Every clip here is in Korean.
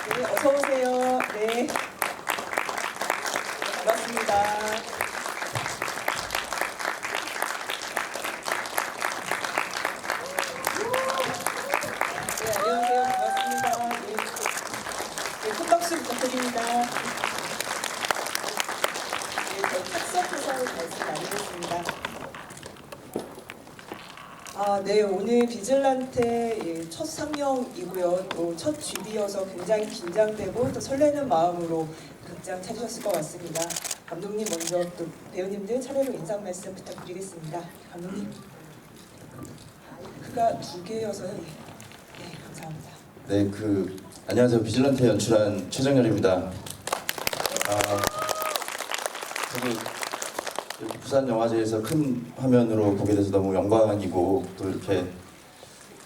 네, 어서 오세요. 네, 반갑습니다. 네, 안녕하세요. 반갑습니다. 네, 네, 큰 박수 부탁드립니다. 네, 저희 탁석해서 말씀 나누겠습니다. 네, 오늘 비즐란테 첫 상영이고요. 또 첫 쥐비여서 굉장히 긴장되고 또 설레는 마음으로 극장 찾으셨을 것 같습니다. 감독님 먼저 또 배우님들 차례로 인사 말씀 부탁드리겠습니다. 감독님. 마이크가 두 개여서요. 네, 감사합니다. 네, 안녕하세요. 비즐란테 연출한 최정열입니다. 저도 이렇게 부산 영화제에서 큰 화면으로 보게 돼서 너무 영광이고 또 이렇게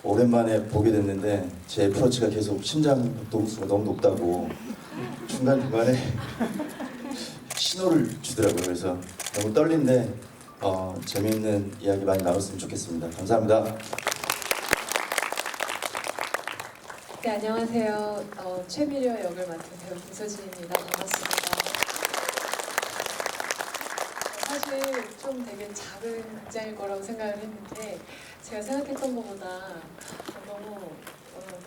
오랜만에 보게 됐는데 제 애플워치가 계속 심장 박동수가 너무 높다고 중간중간에 신호를 주더라고요. 그래서 너무 떨린데 재미있는 이야기 많이 나눴으면 좋겠습니다. 감사합니다. 네, 안녕하세요. 최미려 역을 맡은 배우 김서진입니다. 반갑습니다. 사실 좀 되게 작은 극장일 거라고 생각을 했는데 제가 생각했던 것보다 너무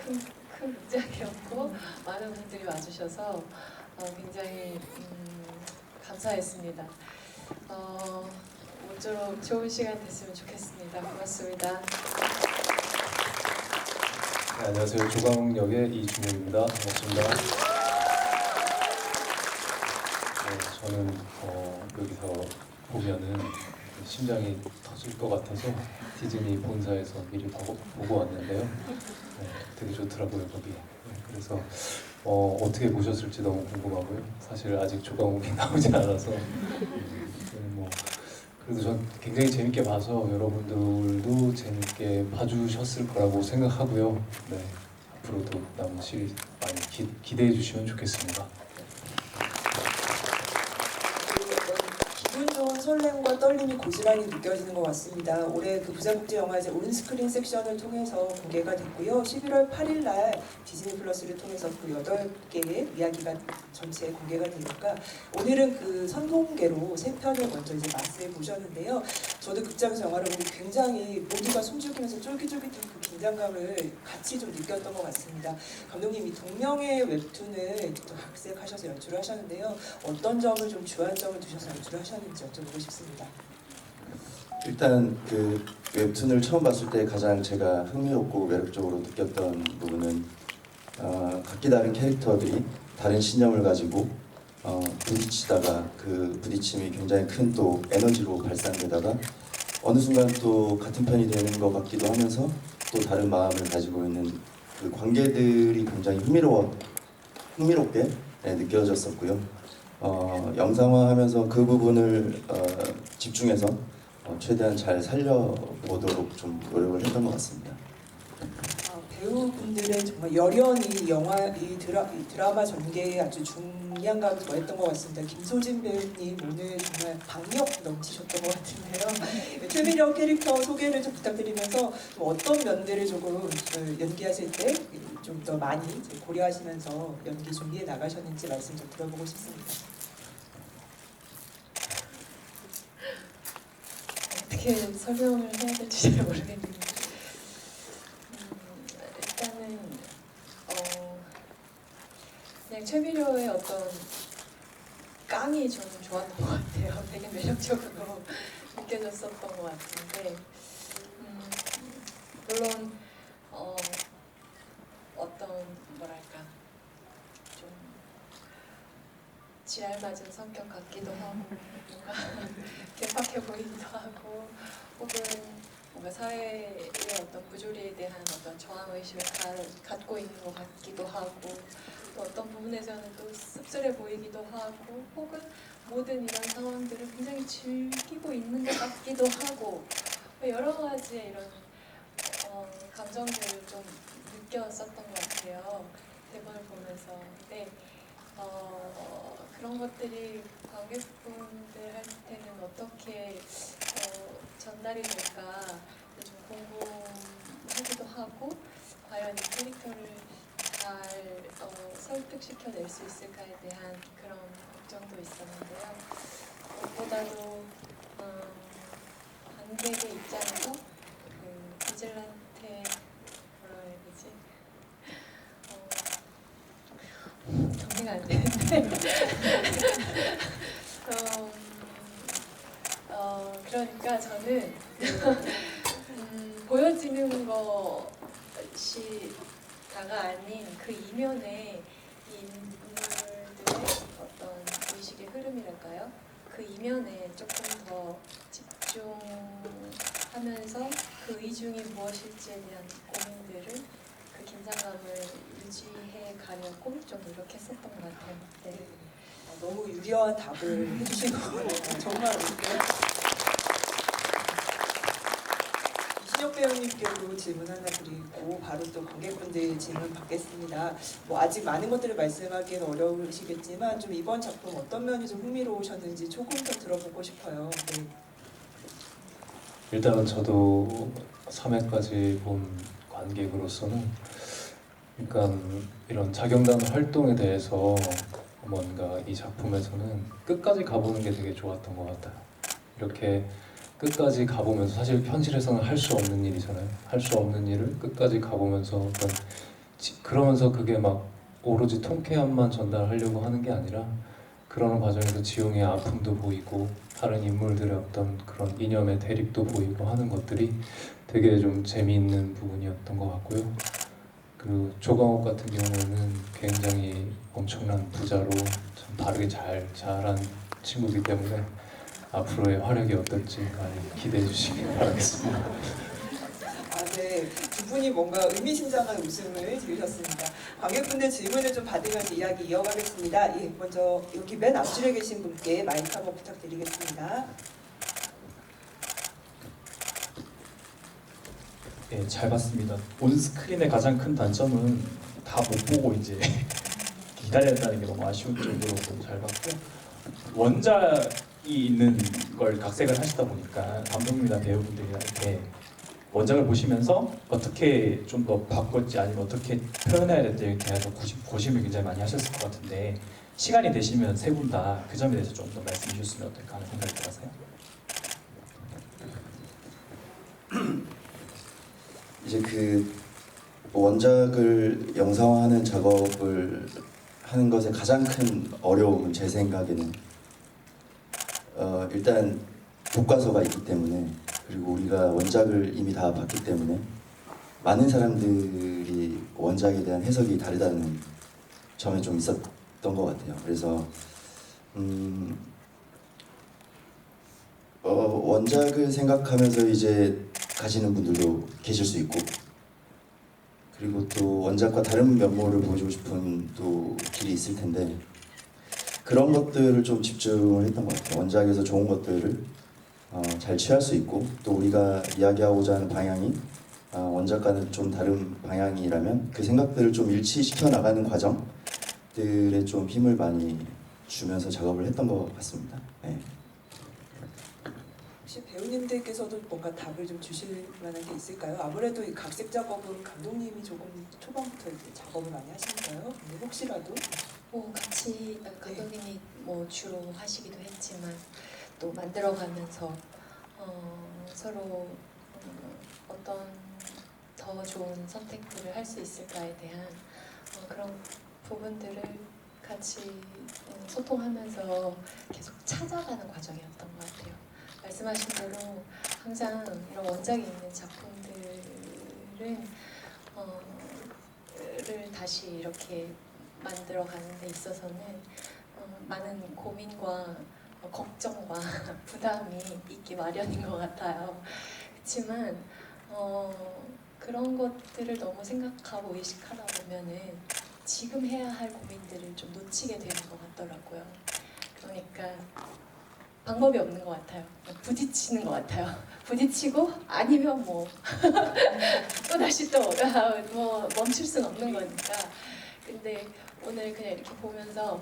큰 극장이었고 많은 분들이 와주셔서 굉장히 감사했습니다. 모쪼록 좋은 시간 됐으면 좋겠습니다. 고맙습니다. 네, 안녕하세요. 조광욱역의 이준영입니다. 반갑습니다. 네, 저는 여기서 보면은 심장이 터질 것 같아서 디즈니 본사에서 미리 보고 왔는데요. 네, 되게 좋더라고요 거기. 네, 그래서 어떻게 보셨을지 너무 궁금하고요. 사실 아직 조광욱이 나오진 않아서 그래도 전 굉장히 재밌게 봐서 여러분들도 재밌게 봐주셨을 거라고 생각하고요. 네, 앞으로도 남은 시리즈 많이 기대해 주시면 좋겠습니다. 기분 좋은 설렘과 떨림이 고스란히 느껴지는 것 같습니다. 올해 부산국제영화제 온스크린 섹션을 통해서 공개가 됐고요. 11월 8일 날 디즈니 플러스를 통해서 8개의 이야기가 전체 공개가 되니까 오늘은 선공개로 3편을 먼저 이제 맛을 보셨는데요. 저도 극장에서 영화를 보고 굉장히 모두가 숨죽이면서 쫄깃쫄깃한 그 긴장감을 같이 좀 느꼈던 것 같습니다. 감독님이 동명의 웹툰을 또 각색하셔서 연출을 하셨는데요. 어떤 점을 좀 주안점을 두셔서 연출을 하셨는지 여쭤보고 싶습니다. 일단 웹툰을 처음 봤을 때 가장 제가 흥미롭고 매력적으로 느꼈던 부분은 각기 다른 캐릭터들이 다른 신념을 가지고 부딪히다가 그 부딪힘이 굉장히 큰 또 에너지로 발산되다가 어느 순간 또 같은 편이 되는 것 같기도 하면서 또 다른 마음을 가지고 있는 그 관계들이 굉장히 흥미롭게 느껴졌었고요. 영상화하면서 그 부분을 집중해서 최대한 잘 살려보도록 좀 노력을 했던 것 같습니다. 배우분들은 정말 열연히 이 드라마 전개에 아주 중량감을 더했던 것 같습니다. 김소진 배우님 오늘 정말 박력 넘치셨던 것 같은데요. 최미려 캐릭터 소개를 좀 부탁드리면서 좀 어떤 면들을 조금 연기하실 때 좀 더 많이 고려하시면서 연기 준비해 나가셨는지 말씀 좀 들어보고 싶습니다. 어떻게 설명을 해야 될지 잘 모르겠는데 일단은 그냥 최미려의 어떤 깡이 저는 좋았던 것 같아요. 되게 매력적으로 느껴졌었던 것 같은데 물론 어떤 뭐랄까 좀 지랄 맞은 성격 같기도 하고 뭔가 괴팍해 보이기도 하고 혹은 뭔가 사회의 어떤 부조리에 대한 어떤 저항 의식을 갖고 있는 것 같기도 하고 또 어떤 부분에서는 또 씁쓸해 보이기도 하고 혹은 모든 이런 상황들을 굉장히 즐기고 있는 것 같기도 하고 여러 가지의 이런 감정들을 좀 느꼈었던 것 같아요. 대본을 보면서. 근데 그런 것들이 관객분들한테는 어떻게 전달이 될까 좀 궁금하기도 하고 과연 이 캐릭터를 잘 설득시켜낼 수 있을까에 대한 그런 걱정도 있었는데요. 무엇보다도 관객의 입장에서 그 비즐란테 뭐라 해야 되지? 정리가 안 되는데 그러니까 저는 보여지는 것이 다가 아닌 그 이면에 이 인물들의 어떤 의식의 흐름이랄까요? 그 이면에 조금 더 집중하면서 그 의중이 무엇일지에 대한 고민들을 그 긴장감을 유지해 가려고 좀 노력했었던 것 같아요. 네. 너무 유려한 답을 해주신 것 같아요. 정말 이신혁 배우님께도 질문 하나 드리고 바로 또 관객분들 질문 받겠습니다. 뭐 아직 많은 것들을 말씀하기는 어려우시겠지만 좀 이번 작품 어떤 면이 좀 흥미로우셨는지 조금 더 들어보고 싶어요. 네. 일단은 저도 3회까지 본 관객으로서는 그러니까 이런 자경단 활동에 대해서 뭔가 이 작품에서는 끝까지 가보는 게 되게 좋았던 것 같아요. 이렇게 끝까지 가보면서 사실 현실에서는 할 수 없는 일이잖아요. 할 수 없는 일을 끝까지 가보면서 어떤 그러면서 그게 막 오로지 통쾌함만 전달하려고 하는 게 아니라 그러는 과정에서 지용의 아픔도 보이고 다른 인물들의 어떤 그런 이념의 대립도 보이고 하는 것들이 되게 좀 재미있는 부분이었던 것 같고요. 그 조강욱 같은 경우는 굉장히 엄청난 부자로 참 바르게 잘 자란 친구이기 때문에 앞으로의 활약이 어떨지 많이 기대해 주시기 바라겠습니다. 네. 두 분이 뭔가 의미심장한 웃음을 지으셨습니다. 관객분들 질문을 좀 받으면서 이야기 이어가겠습니다. 예, 먼저 여기 맨 앞줄에 계신 분께 마이크 한번 부탁드리겠습니다. 네, 잘 봤습니다. 온 스크린의 가장 큰 단점은 다 못 보고 이제 기다려야 한다는 게 너무 아쉬운 정도로 잘 봤고, 원작이 있는 걸 각색을 하시다 보니까 감독님이나 배우분들한테 원작을 보시면서 어떻게 좀 더 바꿨지 아니면 어떻게 표현해야 될지에 대해서 고심을 굉장히 많이 하셨을 것 같은데, 시간이 되시면 세 분 다 그 점에 대해서 좀 더 말씀해 주셨으면 어떨까 하는 생각이 들어서요. 이제 그 원작을 영상화하는 작업을 하는 것의 가장 큰 어려움은 제 생각에는 일단 교과서가 있기 때문에, 그리고 우리가 원작을 이미 다 봤기 때문에 많은 사람들이 원작에 대한 해석이 다르다는 점에 좀 있었던 것 같아요. 그래서 원작을 생각하면서 이제 가시는 분들도 계실 수 있고, 그리고 또 원작과 다른 면모를 보여주고 싶은 또 길이 있을 텐데, 그런 것들을 좀 집중을 했던 것 같아요. 원작에서 좋은 것들을 잘 취할 수 있고, 또 우리가 이야기하고자 하는 방향이 원작과는 좀 다른 방향이라면 그 생각들을 좀 일치시켜 나가는 과정들에 좀 힘을 많이 주면서 작업을 했던 것 같습니다. 네. 혹시 배우님들께서도 뭔가 답을 좀 주실 만한 게 있을까요? 아무래도 이 각색 작업은 감독님이 조금 초반부터 이제 작업을 많이 하시니까요. 근데 혹시라도 뭐 같이 감독님이 뭐 주로 하시기도 했지만 또 만들어가면서 서로 어떤 더 좋은 선택들을 할 수 있을까에 대한 그런 부분들을 같이 소통하면서 계속 찾아가는 과정이었던 것 같아요. 말씀하신 대로 항상 이런 원작이 있는 작품들은 를 다시 이렇게 만들어가는 데 있어서는 많은 고민과 걱정과 부담이 있기 마련인 것 같아요. 그렇지만 그런 것들을 너무 생각하고 의식하다 보면은 지금 해야 할 고민들을 좀 놓치게 되는 것 같더라고요. 그러니까 방법이 없는 것 같아요. 부딪히는 것 같아요. 부딪히고 아니면 뭐 또 다시 또 뭐 멈출 수는 없는 거니까. 근데 오늘 그냥 이렇게 보면서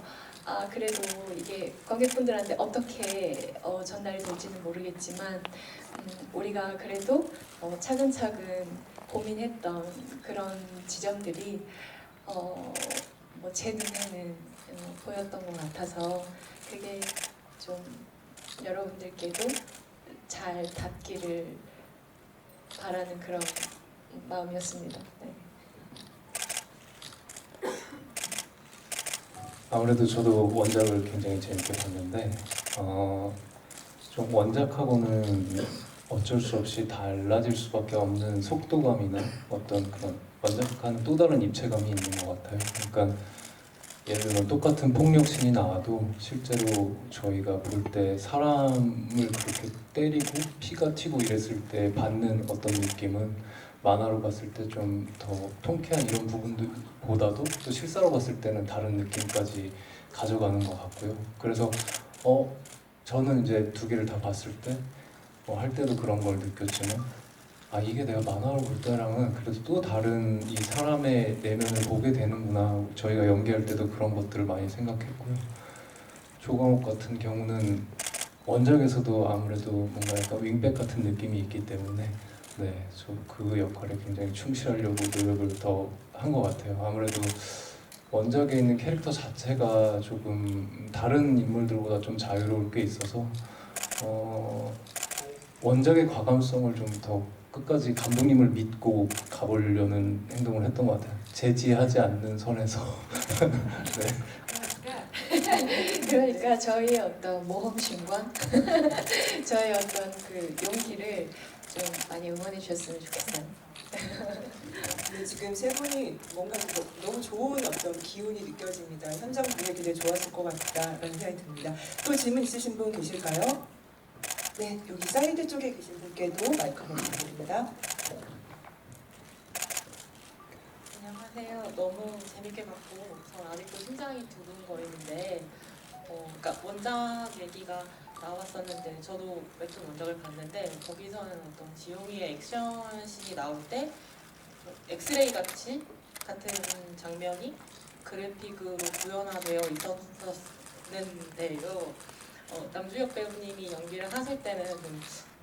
그래도 이게 관객분들한테 어떻게 전달이 될지는 모르겠지만 우리가 그래도 차근차근 고민했던 그런 지점들이 뭐 제 눈에는 보였던 것 같아서 그게 좀 여러분들께도 잘 닿기를 바라는 그런 마음이었습니다. 네. 아무래도 저도 원작을 굉장히 재밌게 봤는데 좀 원작하고는 어쩔 수 없이 달라질 수밖에 없는 속도감이나 어떤 그런 원작과는 또 다른 입체감이 있는 것 같아요. 그러니까 예를 들면 똑같은 폭력신이 나와도 실제로 저희가 볼 때 사람을 그렇게 때리고 피가 튀고 이랬을 때 받는 어떤 느낌은 만화로 봤을 때 좀 더 통쾌한 이런 부분보다도 또 실사로 봤을 때는 다른 느낌까지 가져가는 것 같고요. 그래서 저는 이제 두 개를 다 봤을 때 할 때도 그런 걸 느꼈지만 이게 내가 만화로 볼 때랑은 그래도 또 다른 이 사람의 내면을 보게 되는구나. 저희가 연기할 때도 그런 것들을 많이 생각했고요. 조광옥 같은 경우는 원작에서도 아무래도 뭔가 약간 윙백 같은 느낌이 있기 때문에 네, 저 그 역할에 굉장히 충실하려고 노력을 더 한 것 같아요. 아무래도 원작에 있는 캐릭터 자체가 조금 다른 인물들보다 좀 자유로울 게 있어서 원작의 과감성을 좀 더 끝까지 감독님을 믿고 가보려는 행동을 했던 것 같아요. 제지하지 않는 선에서. 네. 그러니까 저희의 어떤 모험심과 저희 어떤 그 용기를 좀 많이 응원해 주셨으면 좋겠어요. 네, 지금 세 분이 뭔가 너무 좋은 어떤 기운이 느껴집니다. 현장 분위기 되게 좋았을 것 같다라는 생각이 듭니다. 또 질문 있으신 분 계실까요? 네, 여기 사이드 쪽에 계신 분께도 마이크 부탁드립니다. 안녕하세요. 너무 재밌게 봤고 전 아직도 심장이 두근거리는데 그러니까 원작 얘기가 나왔었는데 저도 웹툰 원작을 봤는데 거기서는 어떤 지용이의 액션씬이 나올 때 엑스레이 같은 장면이 그래픽으로 구현화되어 있었는데요. 남주혁 배우님이 연기를 하실 때는 좀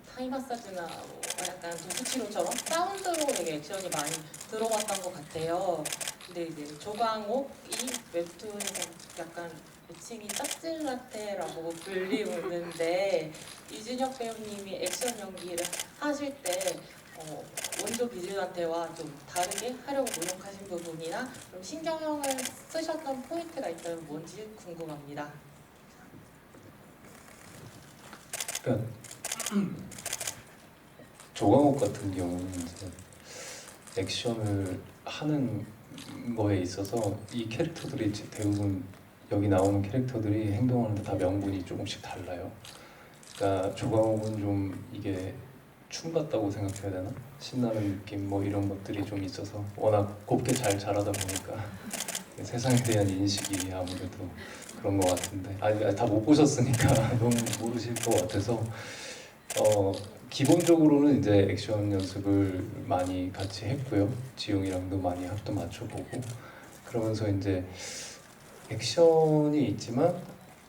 타이 마사지나 뭐 약간 도수치료처럼 사운드로 되게 액션이 많이 들어갔던 것 같아요. 근데 이제 조광옥이 웹툰에서 약간 애칭이 짭질라테라고 불리우는데 이준혁 배우님이 액션 연기를 하실 때 원조 비즐란테와 좀 다르게 하려고 노력하신 부분이나 좀 신경을 쓰셨던 포인트가 있다면 뭔지 궁금합니다. 그러니까 조광옥 같은 경우는 이제 액션을 하는 거에 있어서 이 캐릭터들이 이제 대부분 여기 나오는 캐릭터들이 행동하는데 다 명분이 조금씩 달라요. 그러니까 조광옥은 좀 이게 춤 같다고 생각해야 되나? 신나는 느낌 뭐 이런 것들이 좀 있어서 워낙 곱게 잘 자라다 보니까 세상에 대한 인식이 아무래도 그런 것 같은데 다 못 보셨으니까 너무 모르실 것 같아서 기본적으로는 이제 액션 연습을 많이 같이 했고요. 지용이랑도 많이 합도 맞춰보고 그러면서 이제 액션이 있지만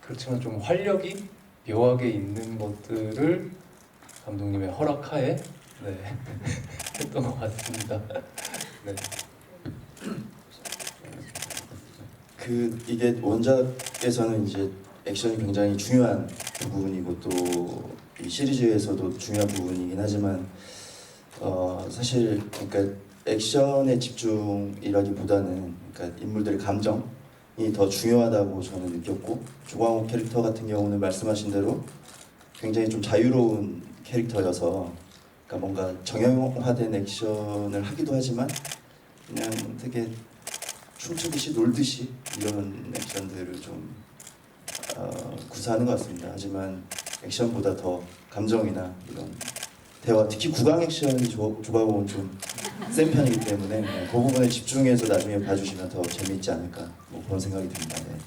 그렇지만 좀 활력이 묘하게 있는 것들을 감독님의 허락하에 네, 했던 것 같습니다. 네. 이게 원작에서는 이제 액션이 굉장히 중요한 부분이고 또 이 시리즈에서도 중요한 부분이긴 하지만 사실 그러니까 액션에 집중이라기보다는 그러니까 인물들의 감정이 더 중요하다고 저는 느꼈고 조광옥 캐릭터 같은 경우는 말씀하신 대로 굉장히 좀 자유로운 캐릭터여서 그러니까 뭔가 정형화된 액션을 하기도 하지만 그냥 되게 춤추듯이 놀듯이 이런 액션들을 좀 구사하는 것 같습니다. 하지만 액션보다 더 감정이나 이런 대화, 특히 국악 액션이 조광옥은 좀 센 편이기 때문에 그 부분에 집중해서 나중에 봐주시면 더 재미있지 않을까 뭐 그런 생각이 듭니다. 네.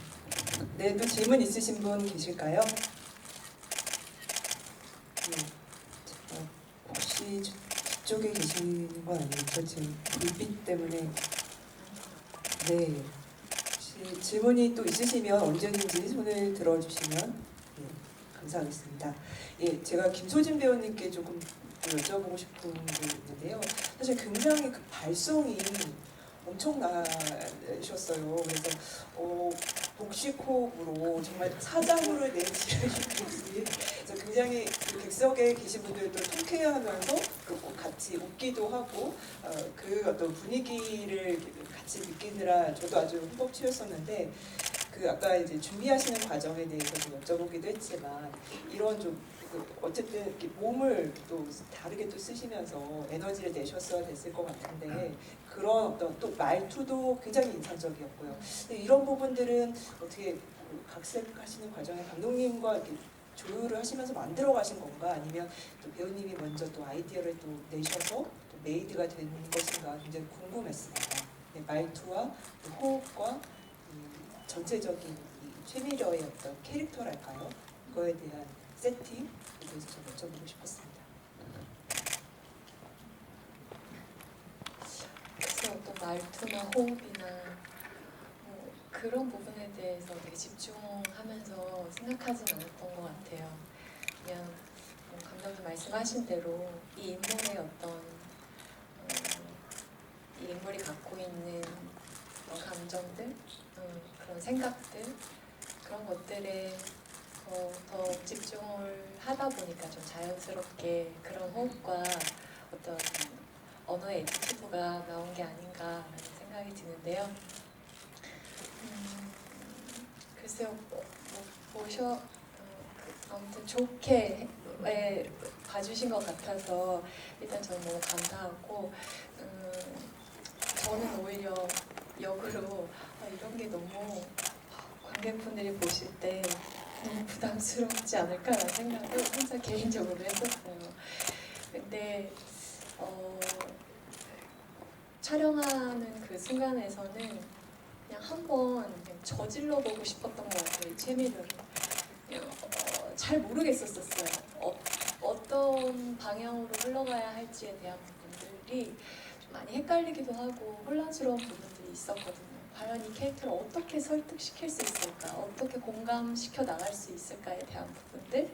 네, 또 질문 있으신 분 계실까요? 혹시 저쪽에 계시는 건 아니죠? 지금 불빛 때문에. 네. 혹시 질문이 또 있으시면 언제든지 손을 들어주시면 감사하겠습니다. 예, 제가 김소진 배우님께 조금 여쭤보고 싶은 게 있는데요. 사실 굉장히 그 발성이 엄청나셨어요. 그래서 복식호흡으로 정말 사자후를 내지르는 모습이 그래서 굉장히 그 객석에 계신 분들도 통쾌해하면서 같이 웃기도 하고 그 어떤 분위기를 같이 느끼느라 저도 아주 흠뻑치였었는데 그 아까 이제 준비하시는 과정에 대해서 좀 여쭤보기도 했지만 이런 좀 어쨌든 이렇게 몸을 또 다르게 또 쓰시면서 에너지를 내셨어야 됐을 것 같은데 그런 어떤 또 말투도 굉장히 인상적이었고요. 근데 이런 부분들은 어떻게 각색하시는 과정에 감독님과 이렇게 조율을 하시면서 만들어 가신 건가 아니면 또 배우님이 먼저 또 아이디어를 또 내셔서 또 메이드가 된 것인가 굉장히 궁금했습니다. 네, 말투와 또 호흡과 전체적인 이 최미려의 어떤 캐릭터랄까요? 그거에 대한 세팅에 대해서 좀 여쭤보고 싶었습니다. 그래서 어떤 말투나 호흡이나 그런 부분에 대해서 되게 집중하면서 생각하진 않았던 것 같아요. 그냥 감독님 말씀하신 대로 이 인물의 어떤 이 인물이 갖고 있는 감정들, 그런 생각들, 그런 것들에 더 집중을 하다 보니까 좀 자연스럽게 그런 호흡과 어떤 언어의 에티튜드가 나온 게 아닌가라는 생각이 드는데요. 글쎄요, 아무튼 좋게 봐주신 것 같아서 일단 저는 너무 감사하고 저는 오히려 역으로 이런 게 너무 관객분들이 보실 때 너무 부담스럽지 않을까라는 생각을 항상 개인적으로 했었어요. 근데 촬영하는 그 순간에서는 그냥 한번 그냥 저질러 보고 싶었던 것 같아요. 이 최미료를 잘 모르겠었어요. 어떤 방향으로 흘러가야 할지에 대한 부분들이 좀 많이 헷갈리기도 하고 혼란스러운 부분들이 있었거든요. 과연 이 캐릭터를 어떻게 설득시킬 수 있을까? 어떻게 공감시켜 나갈 수 있을까에 대한 부분들.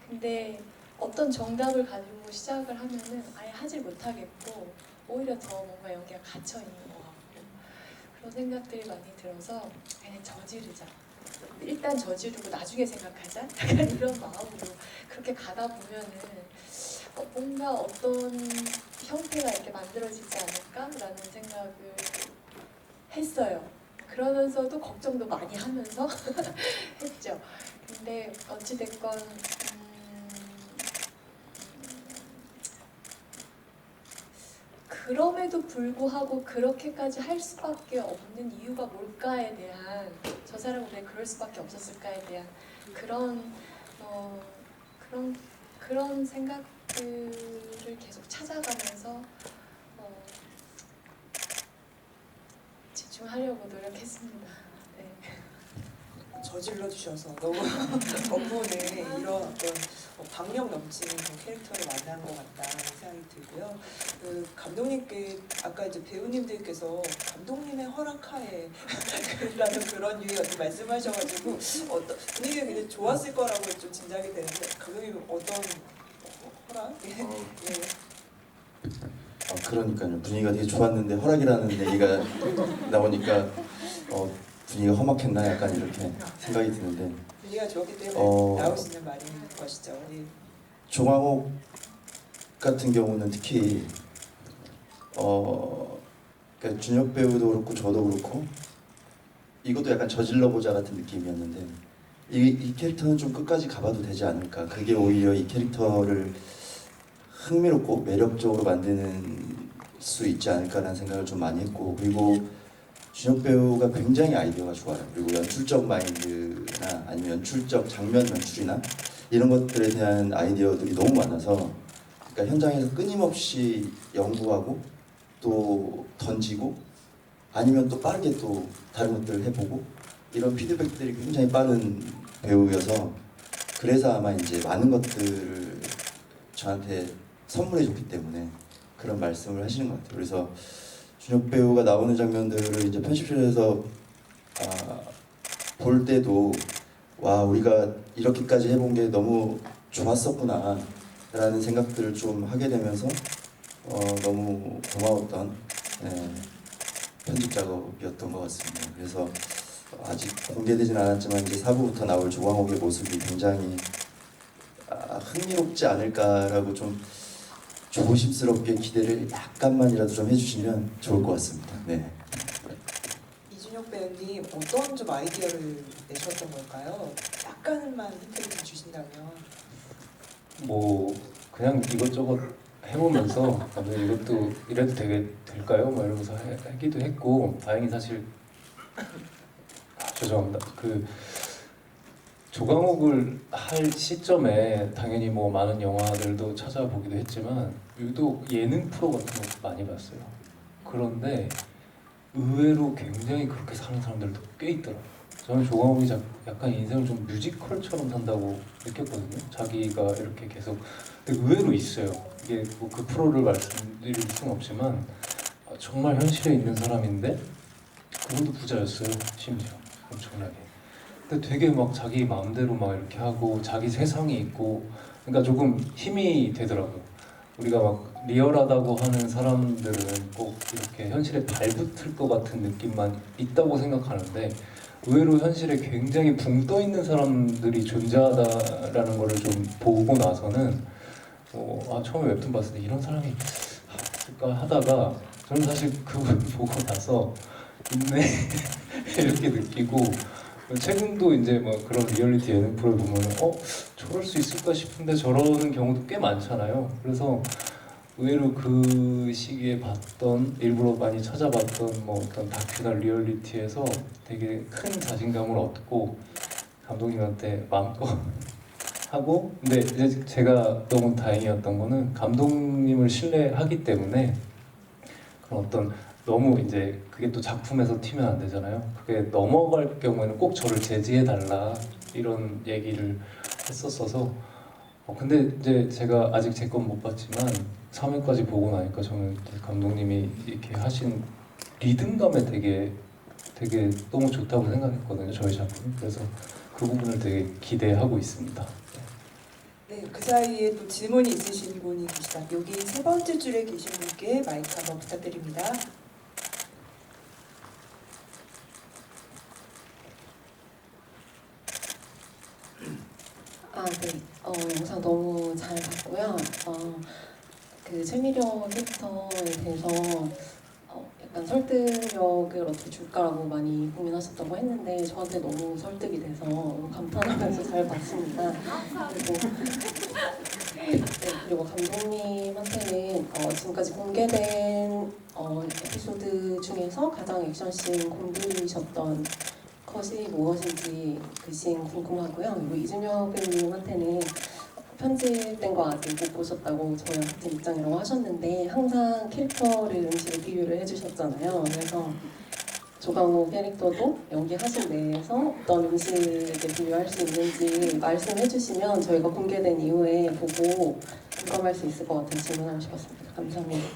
근데 어떤 정답을 가지고 시작을 하면은 아예 하질 못하겠고 오히려 더 뭔가 여기가 갇혀 있는 것 같고 그런 생각들이 많이 들어서 그냥 저지르자. 일단 저지르고 나중에 생각하자. 약간 이런 마음으로 그렇게 가다 보면은 뭔가 어떤 형태가 이렇게 만들어지지 않을까라는 생각을 했어요. 그러면서도 걱정도 많이 하면서 했죠. 근데 어찌됐건 그럼에도 불구하고 그렇게까지 할 수밖에 없는 이유가 뭘까에 대한 저 사람은 왜 그럴 수밖에 없었을까에 대한 그런 생각들을 계속 찾아가면서 집중하려고 노력했습니다. 네. 저질러 주셔서 너무 덕분에 이런 어떤 박력 넘치는 그런 캐릭터를 만난 것 같다는 생각이 들고요. 그 감독님께 아까 이제 배우님들께서 감독님의 허락하에 라는 그런 유의 어떤 말씀하셔가지고 분위기가 굉장히 좋았을 거라고 좀 짐작이 되는데 감독님 어떤 허락? 네. 그러니까요. 분위기가 되게 좋았는데 허락이라는 얘기가 나오니까 분위기가 험악했나 약간 이렇게 생각이 드는데 분위기가 좋았기 때문에 나올 수 있는 말인 것이죠. 예. 종황옥 같은 경우는 특히 그러니까 준혁 배우도 그렇고 저도 그렇고 이것도 약간 저질러 보자 같은 느낌이었는데 이 캐릭터는 좀 끝까지 가봐도 되지 않을까. 그게 오히려 이 캐릭터를 흥미롭고 매력적으로 만드는 수 있지 않을까라는 생각을 좀 많이 했고 그리고 준혁 배우가 굉장히 아이디어가 좋아요. 그리고 연출적 마인드나 아니면 연출적 장면 연출이나 이런 것들에 대한 아이디어들이 너무 많아서 그러니까 현장에서 끊임없이 연구하고 또 던지고 아니면 또 빠르게 또 다른 것들을 해보고 이런 피드백들이 굉장히 빠른 배우여서 그래서 아마 이제 많은 것들을 저한테 선물해줬기 때문에 그런 말씀을 하시는 것 같아요. 그래서 준혁 배우가 나오는 장면들을 이제 편집실에서 볼 때도 와 우리가 이렇게까지 해본 게 너무 좋았었구나 라는 생각들을 좀 하게 되면서 너무 고마웠던 편집 작업이었던 것 같습니다. 그래서 아직 공개되진 않았지만 이제 4부부터 나올 조광옥의 모습이 굉장히 흥미롭지 않을까라고 좀 조심스럽게 기대를 약간만이라도 좀 해주시면 좋을 것 같습니다. 네. 이준혁 배우님 어떤 좀 아이디어를 내셨던 걸까요? 약간만 힌트를 좀 주신다면. 뭐 그냥 이것저것 해보면서 이것도 이래도 될까요? 막 이러면서 하기도 했고 다행히 사실 죄송합니다. 그 조강옥을 할 시점에 당연히 뭐 많은 영화들도 찾아보기도 했지만 유독 예능 프로 같은 거 많이 봤어요. 그런데 의외로 굉장히 그렇게 사는 사람들도 꽤 있더라고요. 저는 조강옥이 약간 인생을 좀 뮤지컬처럼 산다고 느꼈거든요. 자기가 이렇게 계속 근데 의외로 있어요. 이게 뭐 그 프로를 말씀드릴 수는 없지만 정말 현실에 있는 사람인데 그분도 부자였어요. 심지어 엄청나게. 근데 되게 막 자기 마음대로 막 이렇게 하고 자기 세상이 있고 그러니까 조금 힘이 되더라고요. 우리가 막 리얼하다고 하는 사람들은 꼭 이렇게 현실에 발붙을 것 같은 느낌만 있다고 생각하는데 의외로 현실에 굉장히 붕 떠 있는 사람들이 존재하다라는 거를 좀 보고 나서는 처음에 웹툰 봤을 때 이런 사람이 있을까 하다가 저는 사실 그걸 보고 나서 있네 이렇게 느끼고 최근도 이제 뭐 그런 리얼리티 예능 프로 보면 저럴 수 있을까 싶은데 저러는 경우도 꽤 많잖아요. 그래서 의외로 그 시기에 봤던 일부러 많이 찾아봤던 뭐 어떤 다큐나 리얼리티에서 되게 큰 자신감을 얻고 감독님한테 마음껏 하고 근데 이제 제가 너무 다행이었던 거는 감독님을 신뢰하기 때문에 그런 어떤 너무 이제 그게 또 작품에서 튀면 안 되잖아요. 그게 넘어갈 경우에는 꼭 저를 제지해 달라 이런 얘기를 했었어서 근데 이제 제가 아직 제 건 못 봤지만 3회까지 보고 나니까 저는 감독님이 이렇게 하신 리듬감에 되게 너무 좋다고 생각했거든요. 저희 작품이. 그래서 그 부분을 되게 기대하고 있습니다. 네, 그 사이에 또 질문이 있으신 분이 계시다. 여기 세 번째 줄에 계신 분께 마이크 한번 부탁드립니다. 네. 영상 너무 잘 봤고요. 그 최미려 캐릭터에 대해서 약간 설득력을 어떻게 줄까라고 많이 고민하셨다고 했는데 저한테 너무 설득이 돼서 너무 감탄하면서 잘 봤습니다. 그리고 감독님한테는 지금까지 공개된 에피소드 중에서 가장 액션씬 곤두이셨던 것이 무엇인지 그 씬 궁금하고요. 그리고 이준혁 배우님한테는 편집된 거 아직 못 보셨다고 저희랑 같은 입장이라고 하셨는데 항상 캐릭터를 음식에 비유를 해주셨잖아요. 그래서 조강호 캐릭터도 연기하신 내에서 어떤 음식에 비유할 수 있는지 말씀해 주시면 저희가 공개된 이후에 보고 공감할 수 있을 것 같아서 질문하고 싶었습니다. 감사합니다.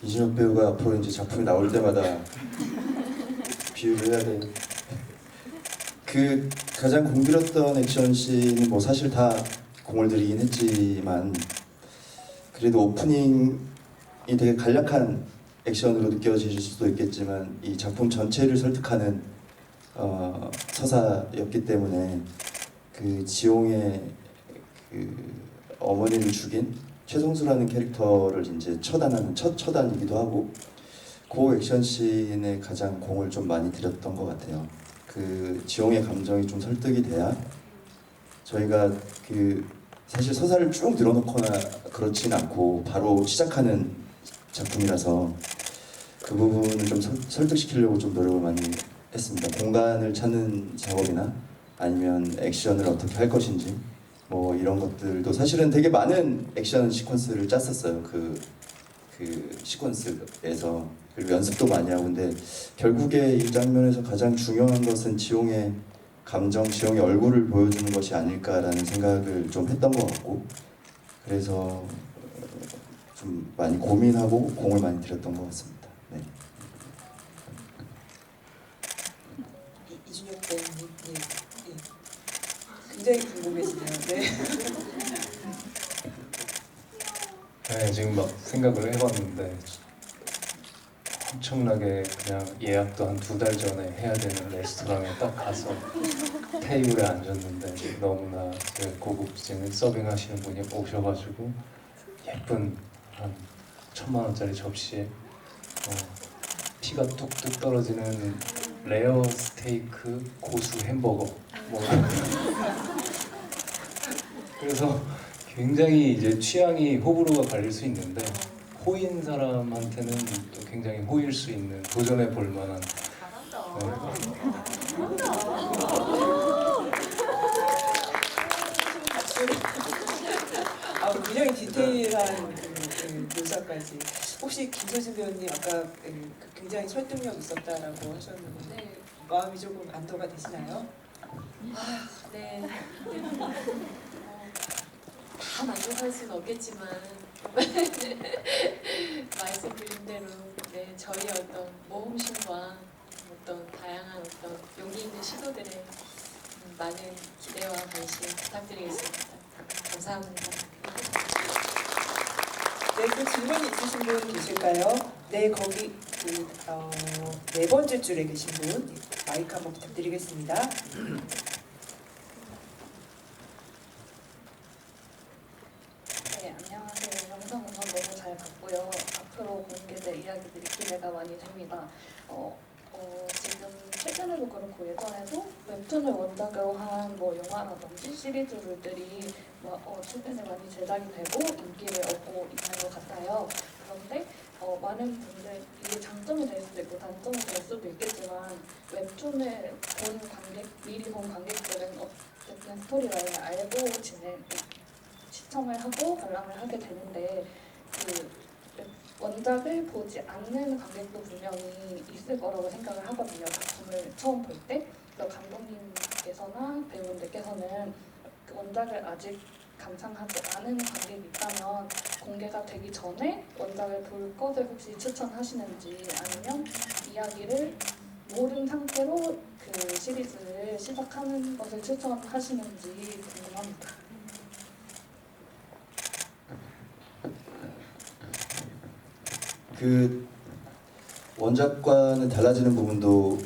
이준혁 배우가 앞으로 이제 작품이 나올 때마다 비유를 해야 돼요. 그 가장 공들였던 액션씬이 뭐 사실 다 공을 들이긴 했지만 그래도 오프닝이 되게 간략한 액션으로 느껴질 수도 있겠지만 이 작품 전체를 설득하는 서사였기 때문에 그 지용의 그 어머니를 죽인 최성수라는 캐릭터를 이제 처단하는 첫 처단이기도 하고 그 액션씬에 가장 공을 좀 많이 들였던 것 같아요. 그 지용의 감정이 좀 설득이 돼야 저희가 그 사실 서사를 쭉 늘어놓거나 그렇진 않고 바로 시작하는 작품이라서 그 부분을 좀 설득시키려고 좀 노력을 많이 했습니다. 공간을 찾는 작업이나 아니면 액션을 어떻게 할 것인지 뭐 이런 것들도 사실은 되게 많은 액션 시퀀스를 짰었어요. 그 시퀀스에서 그리고 연습도 많이 하고 근데 결국에 이 장면에서 가장 중요한 것은 지용의 감정, 지용의 얼굴을 보여주는 것이 아닐까라는 생각을 좀 했던 것 같고 그래서 좀 많이 고민하고 공을 많이 들였던 것 같습니다. 네. 이준혁 배우님, 예. 굉장히 궁금해지네요. 네. 네, 지금 막 생각을 해봤는데 엄청나게 그냥 예약도 한 2달 전에 해야 되는 레스토랑에 딱 가서 테이블에 앉았는데 너무나 그 고급진 서빙하시는 분이 오셔가지고 예쁜 한 1,000만 원짜리 접시에 피가 뚝뚝 떨어지는 레어 스테이크 고수 햄버거 뭐 그래서 굉장히 이제 취향이 호불호가 갈릴 수 있는데 호인 사람한테는 또 굉장히 호일 수 있는 도전해 볼 만한 굉장히 디테일한 묘사까지. 혹시 김서진 배우님 아까 굉장히 설득력 있었다라고 하셨는데 네. 마음이 조금 안도가 되시나요? 네. 다 만족할 수는 없겠지만 말씀드린 대로 네, 저희 어떤 모험심과 어떤 다양한 어떤 용기 있는 시도들에 많은 기대와 관심 부탁드리겠습니다. 감사합니다. 네, 또 질문 있으신 분 계실까요? 네, 거기 네 번째 줄에 계신 분 마이크 한번 부탁드리겠습니다. 네, 안녕하세요. 영상 우선 너무 잘 봤고요. 앞으로 공개될 이야기들이 기대가 많이 됩니다. 지금 최근에도 그렇고 예전에도 웹툰을 원작으로 한 뭐 영화라든지 시리즈물들이 최근에 많이 제작이 되고 인기를 얻고 있는 것 같아요. 그런데 많은 분들 이게 장점이 될 수도 있고 단점이 될 수도 있겠지만 웹툰을 본 관객, 미리 본 관객들은 어쨌든 스토리라인을 알고 시청을 하고 관람을 하게 되는데 그 원작을 보지 않는 관객도 분명히 있을 거라고 생각을 하거든요. 작품을 처음 볼 때. 그래서 감독님께서나 배우분들께서는 그 원작을 아직 감상하지 않은 관객이 있다면 공개가 되기 전에 원작을 볼 것을 혹시 추천하시는지 아니면 이야기를 모른 상태로 그 시리즈를 시작하는 것을 추천하시는지 궁금합니다. 그 원작과는 달라지는 부분도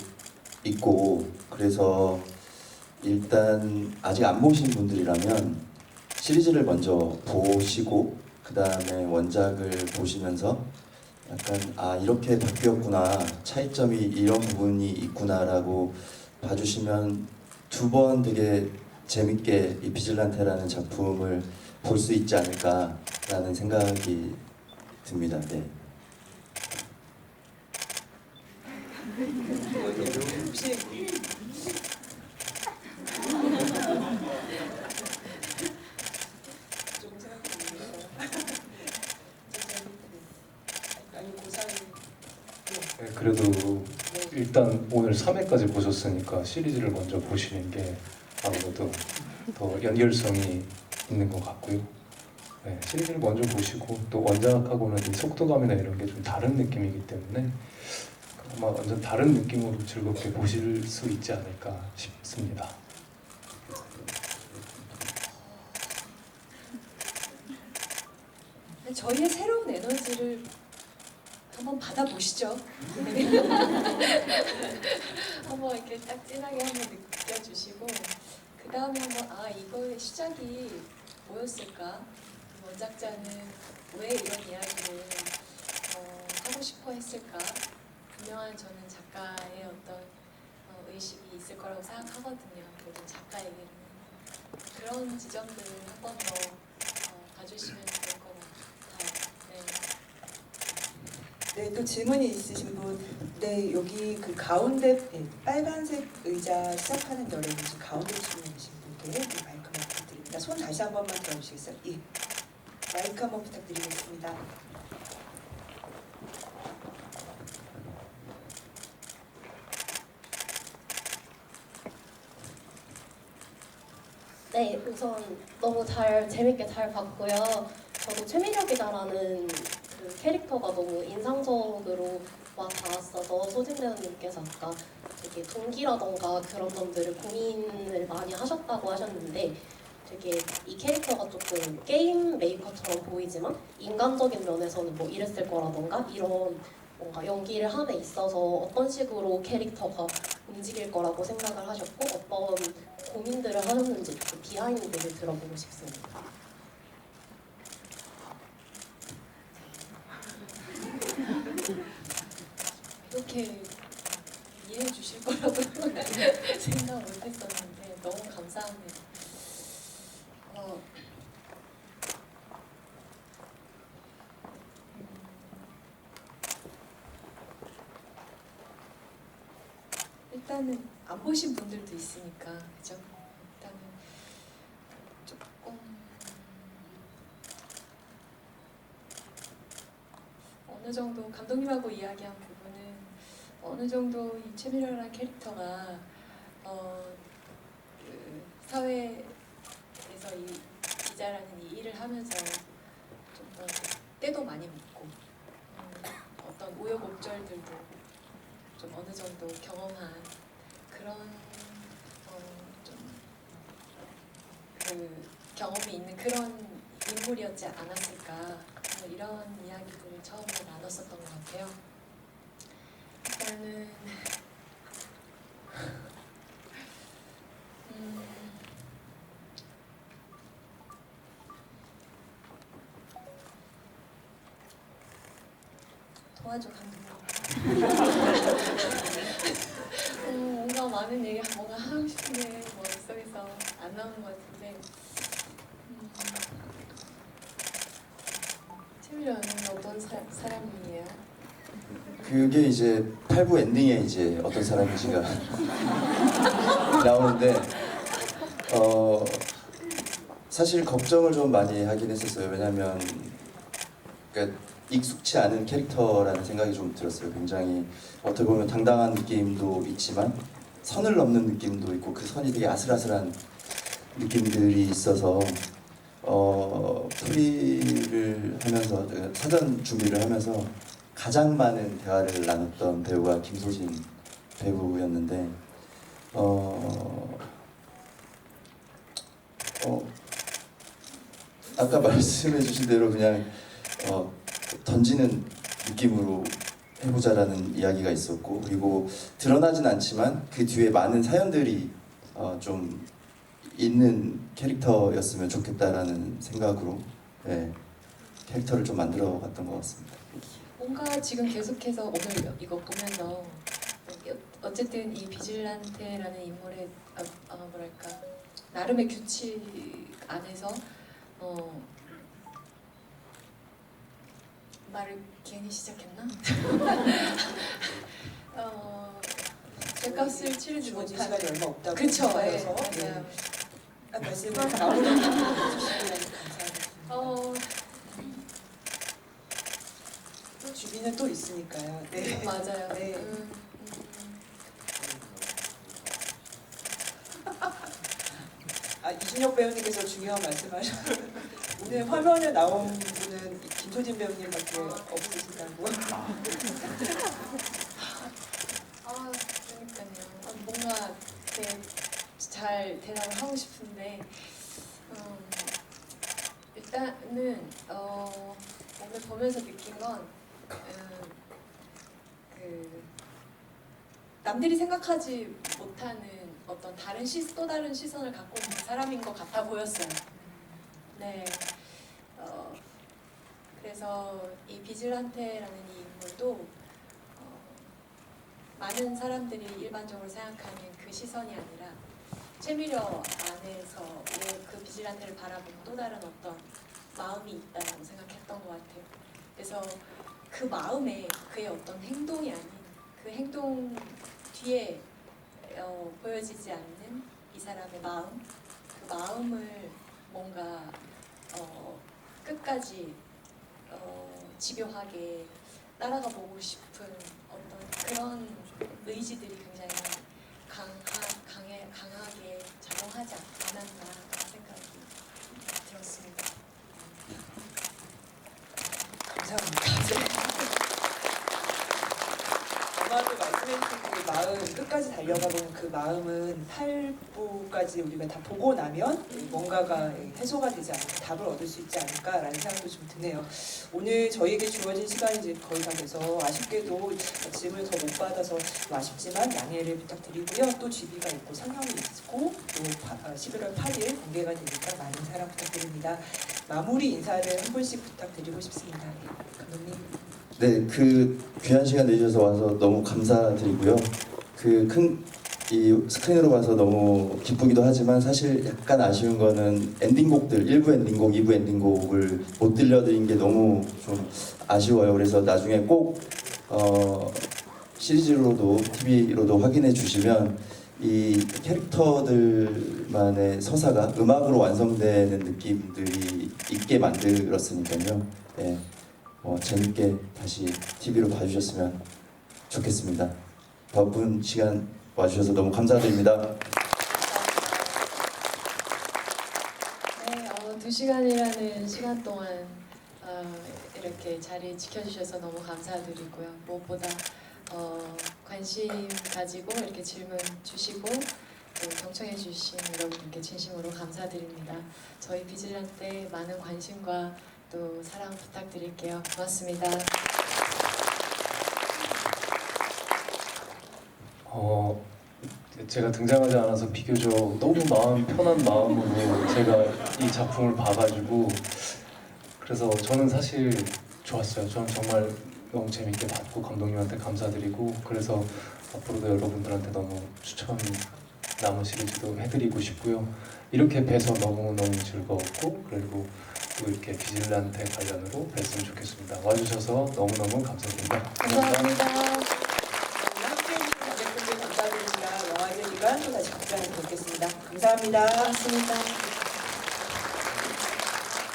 있고 그래서 일단 아직 안 보신 분들이라면 시리즈를 먼저 보시고 그 다음에 원작을 보시면서 약간 이렇게 바뀌었구나, 차이점이 이런 부분이 있구나라고 봐주시면 2번 되게 재밌게 이 비질란테라는 작품을 볼 수 있지 않을까라는 생각이 듭니다. 네. 혹시 조금 생각해보세요. 아니 고사님. 네, 그래도 일단 오늘 3회까지 보셨으니까 시리즈를 먼저 보시는 게 아무래도 더 연결성이 있는 것 같고요. 네, 시리즈를 먼저 보시고 또 원작하고는 이 속도감이나 이런 게 좀 다른 느낌이기 때문에 아마 완전 다른 느낌으로 즐겁게 보실 수 있지 않을까 싶습니다. 저희의 새로운 에너지를 한번 받아보시죠. 한번 이렇게 딱 진하게 한번 느껴주시고 그 다음에 한번 이거의 시작이 뭐였을까? 원작자는 왜 이런 이야기를 하고 싶어 했을까? 분명한 저는 작가의 어떤 의식이 있을 거라고 생각하거든요. 모든 작가에게는 그런 지점들을 한 번 더 봐주시면 좋을 것 같아요. 네. 네, 또 질문이 있으신 분. 네, 여기 그 가운데 빨간색 의자 시작하는 열에 계신 가운데 질문 계신 분께 마이크 한번 부탁드립니다. 손 다시 한 번만 들어주시겠어요? 예. 마이크 한번 부탁드리겠습니다. 네, 우선 너무 재밌게 잘 봤고요. 저도 최민혁이다라는 그 캐릭터가 너무 인상적으로 와 닿았어서 소진 배우님께서 아까 되게 동기라던가 그런 점들을 고민을 많이 하셨다고 하셨는데 되게 이 캐릭터가 조금 게임 메이커처럼 보이지만 인간적인 면에서는 뭐 이랬을 거라던가 이런 뭔가 연기를 함에 있어서 어떤 식으로 캐릭터가 움직일 거라고 생각을 하셨고 어떤 고민들을 하셨는지 그 비하인드를 들어보고 싶습니다. 이렇게 이해해 주실 거라고 생각 못했었는데 너무 감사합니다. 일단은 안 보신 분들도 있으니까 그죠? 일단은 조금 어느 정도 감독님하고 이야기한 부분은 어느 정도 이 최미련한 캐릭터가 그 사회에서 이 기자라는 이 일을 하면서 좀 더 때도 많이 묻고 어떤 우여곡절들도 좀 어느 정도 경험한 그런 좀 그 경험이 있는 그런 인물이었지 않았을까 이런 이야기들을 처음에 나눴었던 것 같아요. 일단은 도와줘 감독님. 뭔가 많은 얘기 뭔가 하고 싶은데 머릿속에서 안 나오는 것 같은데 최미련은 어떤 사람이에요? 그게 이제 8부 엔딩에 이제 어떤 사람인지가 나오는데 사실 걱정을 좀 많이 하긴 했었어요. 왜냐하면 그러니까 익숙치 않은 캐릭터라는 생각이 좀 들었어요. 굉장히 어떻게 보면 당당한 느낌도 있지만 선을 넘는 느낌도 있고 그 선이 되게 아슬아슬한 느낌들이 있어서 풀이를 하면서 사전 준비를 하면서 가장 많은 대화를 나눴던 배우가 김소진 배우였는데 아까 말씀해주신 대로 그냥 던지는 느낌으로 해보자라는 이야기가 있었고 그리고 드러나진 않지만 그 뒤에 많은 사연들이 좀 있는 캐릭터였으면 좋겠다라는 생각으로 캐릭터를 좀 만들어 갔던 것 같습니다. 뭔가 지금 계속해서 오늘 이거 보면서 어쨌든 이 비질란테라는 인물의 뭐랄까 나름의 규칙 안에서 말을 괜히 시작했나? 죗값을 치르지 주어진 못한 시간이 얼마 없다고 그쵸, 예, 생각해서 맞아요. 말씀을 나오는 감사합니다. 또 주비는 또 있으니까요. 네. 맞아요. 네. 이준혁 배우님께서 중요한 말씀하셨어요. 오늘 화면에 나온 분은 김소진 배우님밖에 없으시다고. 그러니까요. 뭔가 잘 대답을 하고 싶은데 일단은 오늘 보면서 느낀 건 그 남들이 생각하지 못하는 어떤 또 다른 시선을 갖고 있는 사람인 것 같아 보였어요. 네. 그래서 이 비질란테라는 이 인물도 많은 사람들이 일반적으로 생각하는 그 시선이 아니라 최미려 안에서 그 비질란테를 바라보는 또 다른 어떤 마음이 있다고 생각했던 것 같아요. 그래서 그 마음에 그의 어떤 행동이 아닌 그 행동 뒤에 보여지지 않는 이 사람의 마음, 그 마음을 뭔가 끝까지 집요하게 따라가 보고 싶은 어떤 그런 의지들이 굉장히 강하게 작용하지 않았나 그런 생각이 들었습니다. 감사합니다. 아마도 말씀해주신 그 마음, 끝까지 달려가보는 그 마음은 8부까지 우리가 다 보고 나면 뭔가가 해소가 되지 않을까, 답을 얻을 수 있지 않을까라는 생각도 좀 드네요. 오늘 저희에게 주어진 시간이 이제 거의 다 돼서 아쉽게도 질문을 더 못 받아서 좀 아쉽지만 양해를 부탁드리고요. 또 GB가 있고 상영이 있고 또 11월 8일 공개가 되니까 많은 사랑 부탁드립니다. 마무리 인사를 한 분씩 부탁드리고 싶습니다. 감독님. 네, 그 귀한 시간 내주셔서 와서 너무 감사드리고요. 그 큰 이 스크린으로 봐서 너무 기쁘기도 하지만 사실 약간 아쉬운 거는 엔딩곡들 1부 엔딩곡, 2부 엔딩곡을 못 들려드린 게 너무 좀 아쉬워요. 그래서 나중에 꼭 시리즈로도 TV로도 확인해 주시면 이 캐릭터들만의 서사가 음악으로 완성되는 느낌들이 있게 만들었으니까요. 네, 재밌게 다시 TV로 봐주셨으면 좋겠습니다. 바쁜 시간 와주셔서 너무 감사드립니다. 네, 2시간이라는 시간 동안 이렇게 자리 지켜주셔서 너무 감사드리고요. 무엇보다 관심 가지고 이렇게 질문 주시고 또 경청해 주신 여러분께 진심으로 감사드립니다. 저희 비질란테 많은 관심과 또 사랑 부탁드릴게요. 고맙습니다. 제가 등장하지 않아서 비교적 너무 마음 편한 마음으로 제가 이 작품을 봐가지고 그래서 저는 사실 좋았어요. 저는 정말 너무 재밌게 봤고 감독님한테 감사드리고 그래서 앞으로도 여러분들한테 너무 추천 남은 시리즈도 해드리고 싶고요. 이렇게 뵈서 너무너무 즐거웠고 그리고 또 이렇게 비질란테 관련으로 뵀으면 좋겠습니다. 와주셔서 너무너무 감사드립니다. 감사합니다. 함께해 주신 관객분들 감사드립니다. 영화의 시간 또 다시 각자에서 뵙겠습니다. 감사합니다. 고맙습니다.